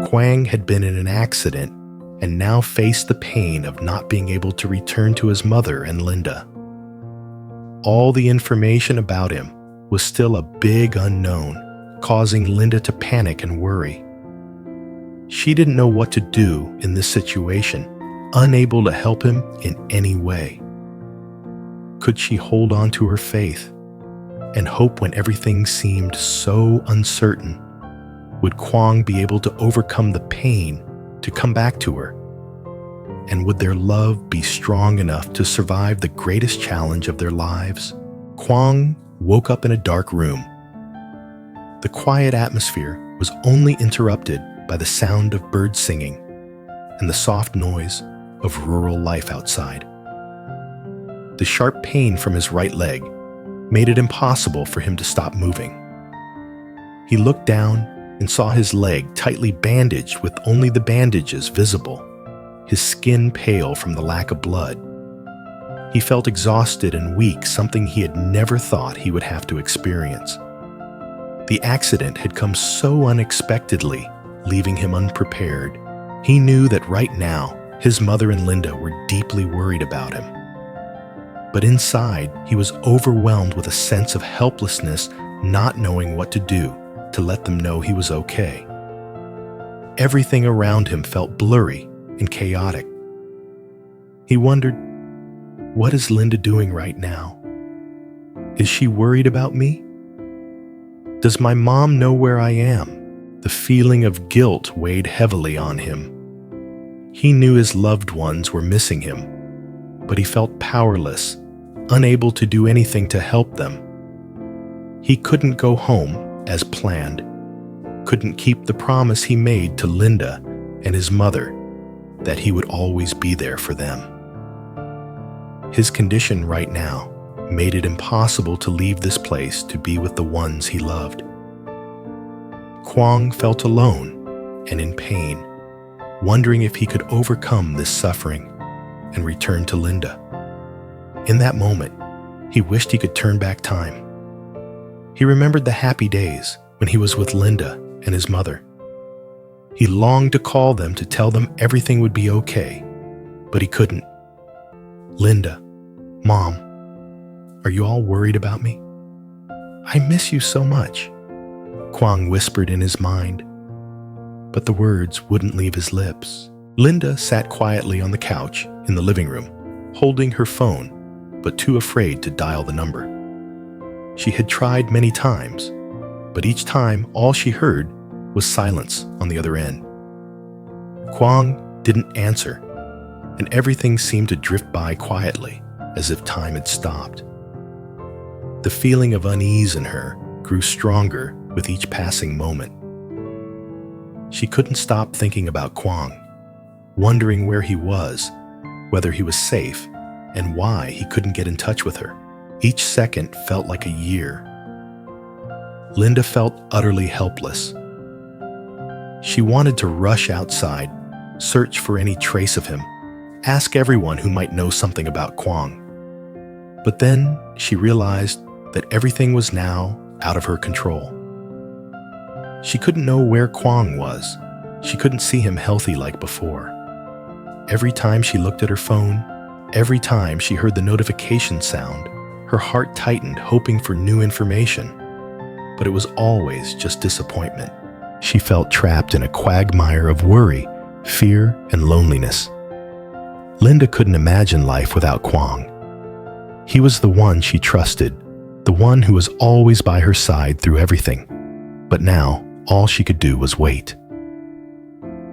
Quang had been in an accident and now faced the pain of not being able to return to his mother and Linda. All the information about him was still a big unknown, causing Linda to panic and worry. She didn't know what to do in this situation, unable to help him in any way. Could she hold on to her faith and hope when everything seemed so uncertain? Would Quang be able to overcome the pain to come back to her? And would their love be strong enough to survive the greatest challenge of their lives? Quang woke up in a dark room. The quiet atmosphere was only interrupted by the sound of birds singing and the soft noise of rural life outside. The sharp pain from his right leg made it impossible for him to stop moving. He looked down and saw his leg tightly bandaged with only the bandages visible, his skin pale from the lack of blood. He felt exhausted and weak, something he had never thought he would have to experience. The accident had come so unexpectedly, leaving him unprepared. He knew that right now, his mother and Linda were deeply worried about him. But inside, he was overwhelmed with a sense of helplessness, not knowing what to do to let them know he was okay. Everything around him felt blurry and chaotic. He wondered, what is Linda doing right now? Is she worried about me? Does my mom know where I am? The feeling of guilt weighed heavily on him. He knew his loved ones were missing him, but he felt powerless, unable to do anything to help them. He couldn't go home as planned, couldn't keep the promise he made to Linda and his mother that he would always be there for them. His condition right now made it impossible to leave this place to be with the ones he loved. Quang felt alone and in pain, wondering if he could overcome this suffering and return to Linda. In that moment, he wished he could turn back time. He remembered the happy days when he was with Linda and his mother. He longed to call them to tell them everything would be okay, but he couldn't. Linda, Mom, are you all worried about me? I miss you so much, Quang whispered in his mind, but the words wouldn't leave his lips. Linda sat quietly on the couch in the living room, holding her phone, but too afraid to dial the number. She had tried many times, but each time all she heard was silence on the other end. Quang didn't answer, and everything seemed to drift by quietly, as if time had stopped. The feeling of unease in her grew stronger with each passing moment. She couldn't stop thinking about Quang, wondering where he was, whether he was safe, and why he couldn't get in touch with her. Each second felt like a year. Linda felt utterly helpless. She wanted to rush outside, search for any trace of him, ask everyone who might know something about Quang. But then she realized that everything was now out of her control. She couldn't know where Quang was. She couldn't see him healthy like before. Every time she looked at her phone, every time she heard the notification sound, her heart tightened, hoping for new information. But it was always just disappointment. She felt trapped in a quagmire of worry, fear, and loneliness. Linda couldn't imagine life without Quang. He was the one she trusted, the one who was always by her side through everything. But now, all she could do was wait.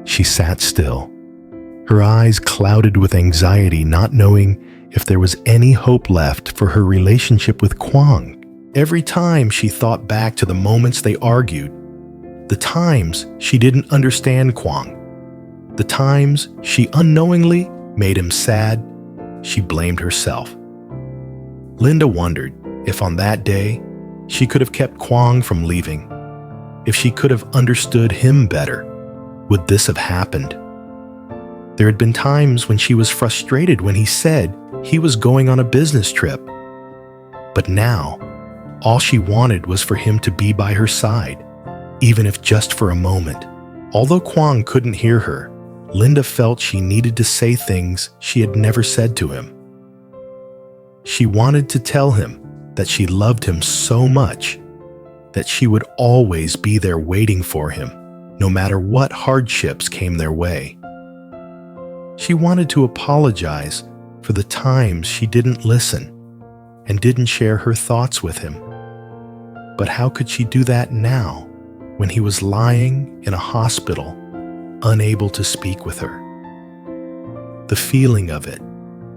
She sat still, her eyes clouded with anxiety, not knowing if there was any hope left for her relationship with Quang. Every time she thought back to the moments they argued, the times she didn't understand Quang, the times she unknowingly made him sad, she blamed herself. Linda wondered if on that day she could have kept Quang from leaving. If she could have understood him better, would this have happened? There had been times when she was frustrated when he said he was going on a business trip. But now, all she wanted was for him to be by her side, even if just for a moment. Although Quang couldn't hear her, Linda felt she needed to say things she had never said to him. She wanted to tell him that she loved him so much that she would always be there waiting for him, no matter what hardships came their way. She wanted to apologize for the times she didn't listen and didn't share her thoughts with him. But how could she do that now, when he was lying in a hospital, unable to speak with her? The feeling of it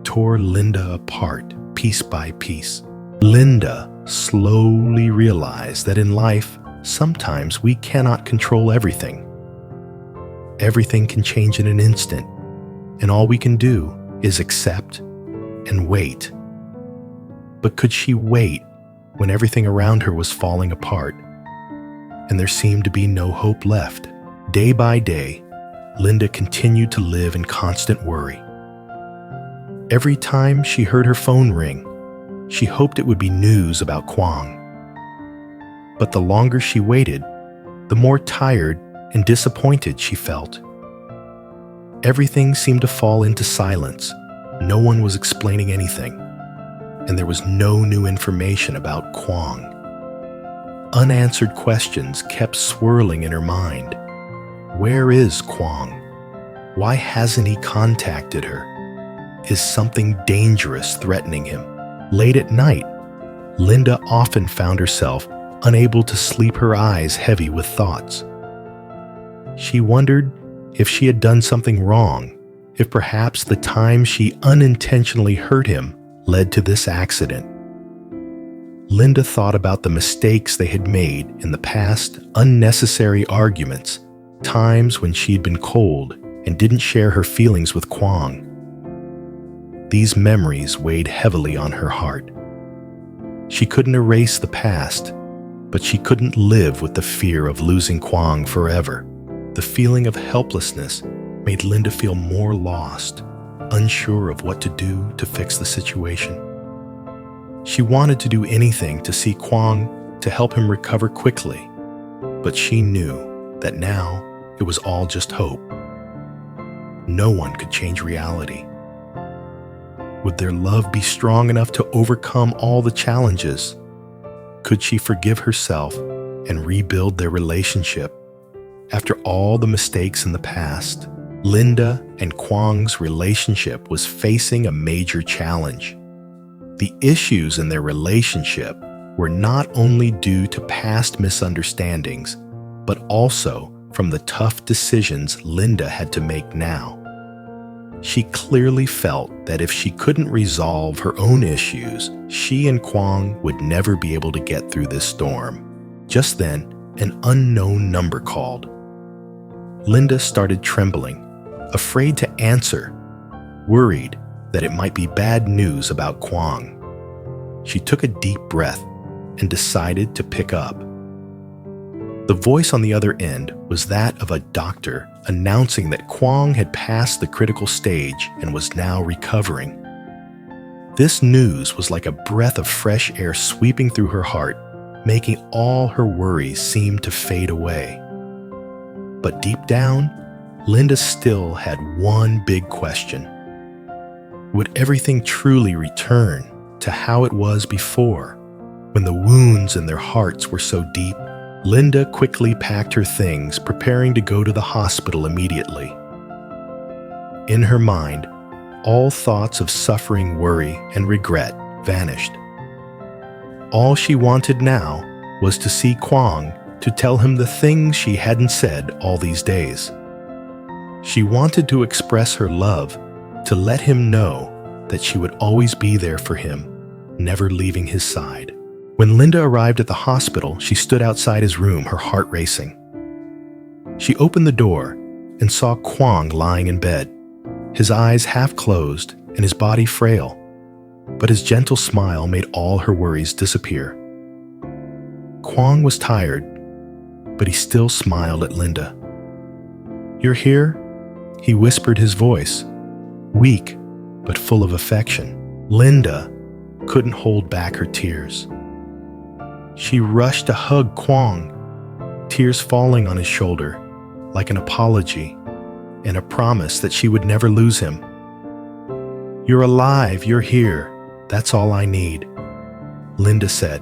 tore Linda apart piece by piece. Linda slowly realized that in life, sometimes we cannot control everything. Everything can change in an instant, and all we can do is accept and wait. But could she wait when everything around her was falling apart and there seemed to be no hope left? Day by day, Linda continued to live in constant worry. Every time she heard her phone ring, she hoped it would be news about Quang. But the longer she waited, the more tired and disappointed she felt. Everything seemed to fall into silence. No one was explaining anything, and there was no new information about Quang. Unanswered questions kept swirling in her mind. Where is Quang? Why hasn't he contacted her? Is something dangerous threatening him? Late at night, Linda often found herself unable to sleep, her eyes heavy with thoughts. She wondered if she had done something wrong, if perhaps the time she unintentionally hurt him led to this accident. Linda thought about the mistakes they had made in the past, unnecessary arguments, times when she'd been cold and didn't share her feelings with Quang. These memories weighed heavily on her heart. She couldn't erase the past, but she couldn't live with the fear of losing Quang forever. The feeling of helplessness made Linda feel more lost, unsure of what to do to fix the situation. She wanted to do anything to see Quang, to help him recover quickly, but she knew that now it was all just hope. No one could change reality. Would their love be strong enough to overcome all the challenges? Could she forgive herself and rebuild their relationship? After all the mistakes in the past, Linda and Quang's relationship was facing a major challenge. The issues in their relationship were not only due to past misunderstandings, but also from the tough decisions Linda had to make now. She clearly felt that if she couldn't resolve her own issues, she and Quang would never be able to get through this storm. Just then, an unknown number called. Linda started trembling, afraid to answer, worried that it might be bad news about Quang. She took a deep breath and decided to pick up. The voice on the other end was that of a doctor announcing that Quang had passed the critical stage and was now recovering. This news was like a breath of fresh air sweeping through her heart, making all her worries seem to fade away. But deep down, Linda still had one big question. Would everything truly return to how it was before, when the wounds in their hearts were so deep? Linda quickly packed her things, preparing to go to the hospital immediately. In her mind, all thoughts of suffering, worry, and regret vanished. All she wanted now was to see Quang, to tell him the things she hadn't said all these days. She wanted to express her love, to let him know that she would always be there for him, never leaving his side. When Linda arrived at the hospital, she stood outside his room, her heart racing. She opened the door and saw Quang lying in bed, his eyes half closed and his body frail, but his gentle smile made all her worries disappear. Quang was tired, but he still smiled at Linda. "You're here?" he whispered, his voice weak but full of affection. Linda couldn't hold back her tears. She rushed to hug Quang, tears falling on his shoulder, like an apology and a promise that she would never lose him. "You're alive, you're here, that's all I need," Linda said,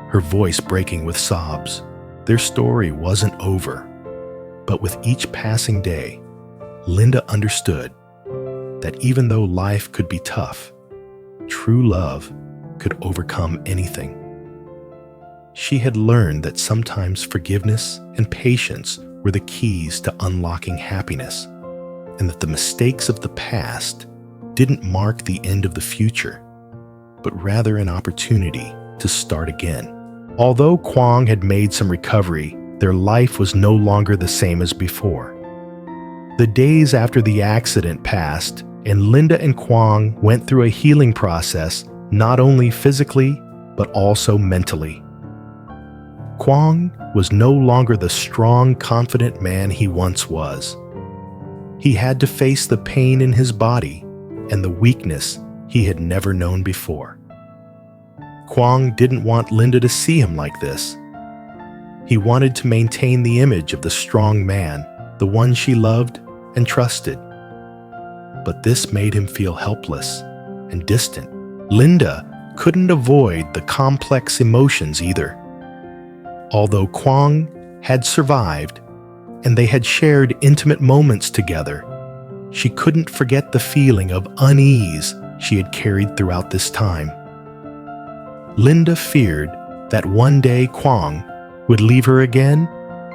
her voice breaking with sobs. Their story wasn't over, but with each passing day, Linda understood that even though life could be tough, true love could overcome anything. She had learned that sometimes forgiveness and patience were the keys to unlocking happiness, and that the mistakes of the past didn't mark the end of the future, but rather an opportunity to start again. Although Quang had made some recovery, their life was no longer the same as before. The days after the accident passed, and Linda and Quang went through a healing process, not only physically, but also mentally. Quang was no longer the strong, confident man he once was. He had to face the pain in his body and the weakness he had never known before. Quang didn't want Linda to see him like this. He wanted to maintain the image of the strong man, the one she loved and trusted. But this made him feel helpless and distant. Linda couldn't avoid the complex emotions either. Although Quang had survived and they had shared intimate moments together, she couldn't forget the feeling of unease she had carried throughout this time. Linda feared that one day Quang would leave her again,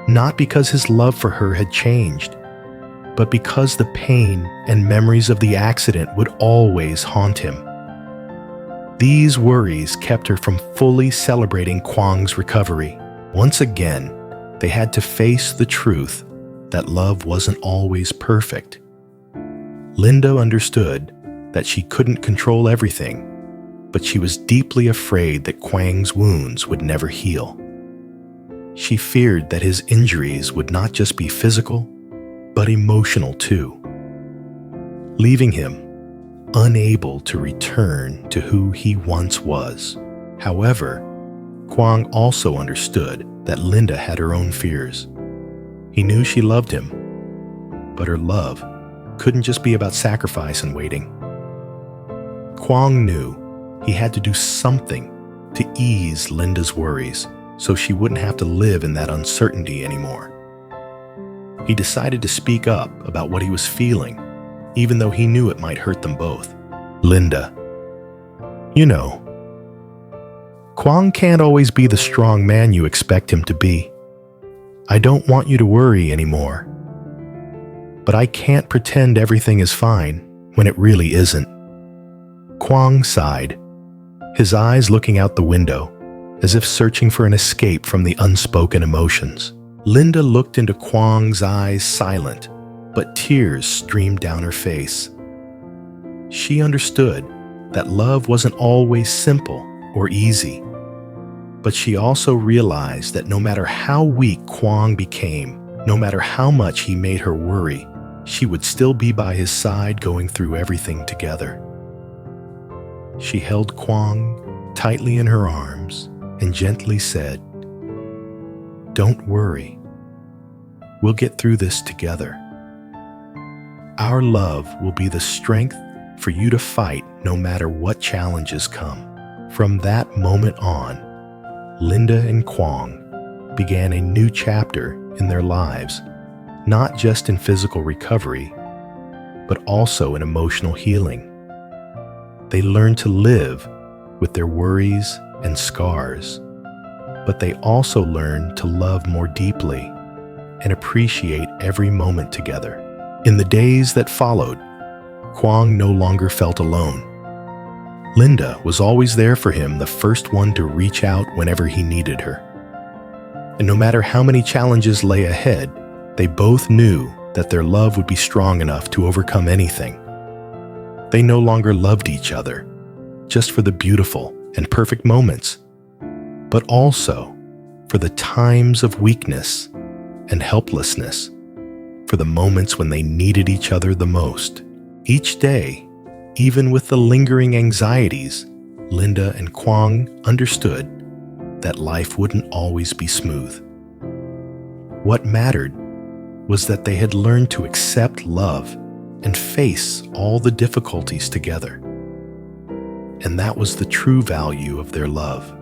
not because his love for her had changed, but because the pain and memories of the accident would always haunt him. These worries kept her from fully celebrating Quang's recovery. Once again, they had to face the truth that love wasn't always perfect. Linda understood that she couldn't control everything, but she was deeply afraid that Quang's wounds would never heal. She feared that his injuries would not just be physical, but emotional too, leaving him unable to return to who he once was. However, Quang also understood that Linda had her own fears. He knew she loved him, but her love couldn't just be about sacrifice and waiting. Quang knew he had to do something to ease Linda's worries so she wouldn't have to live in that uncertainty anymore. He decided to speak up about what he was feeling, even though he knew it might hurt them both. "Linda, you know, Quang can't always be the strong man you expect him to be. I don't want you to worry anymore. But I can't pretend everything is fine when it really isn't." Quang sighed, his eyes looking out the window, as if searching for an escape from the unspoken emotions. Linda looked into Quang's eyes silent, but tears streamed down her face. She understood that love wasn't always simple or easy, but she also realized that no matter how weak Quang became, no matter how much he made her worry, she would still be by his side going through everything together. She held Quang tightly in her arms and gently said, "Don't worry. We'll get through this together. Our love will be the strength for you to fight no matter what challenges come." From that moment on, Linda and Quang began a new chapter in their lives, not just in physical recovery, but also in emotional healing. They learned to live with their worries and scars, but they also learned to love more deeply and appreciate every moment together. In the days that followed, Quang no longer felt alone. Linda was always there for him, the first one to reach out whenever he needed her. And no matter how many challenges lay ahead, they both knew that their love would be strong enough to overcome anything. They no longer loved each other just for the beautiful and perfect moments, but also for the times of weakness and helplessness, for the moments when they needed each other the most. Each day, even with the lingering anxieties, Linda and Quang understood that life wouldn't always be smooth. What mattered was that they had learned to accept love and face all the difficulties together. And that was the true value of their love.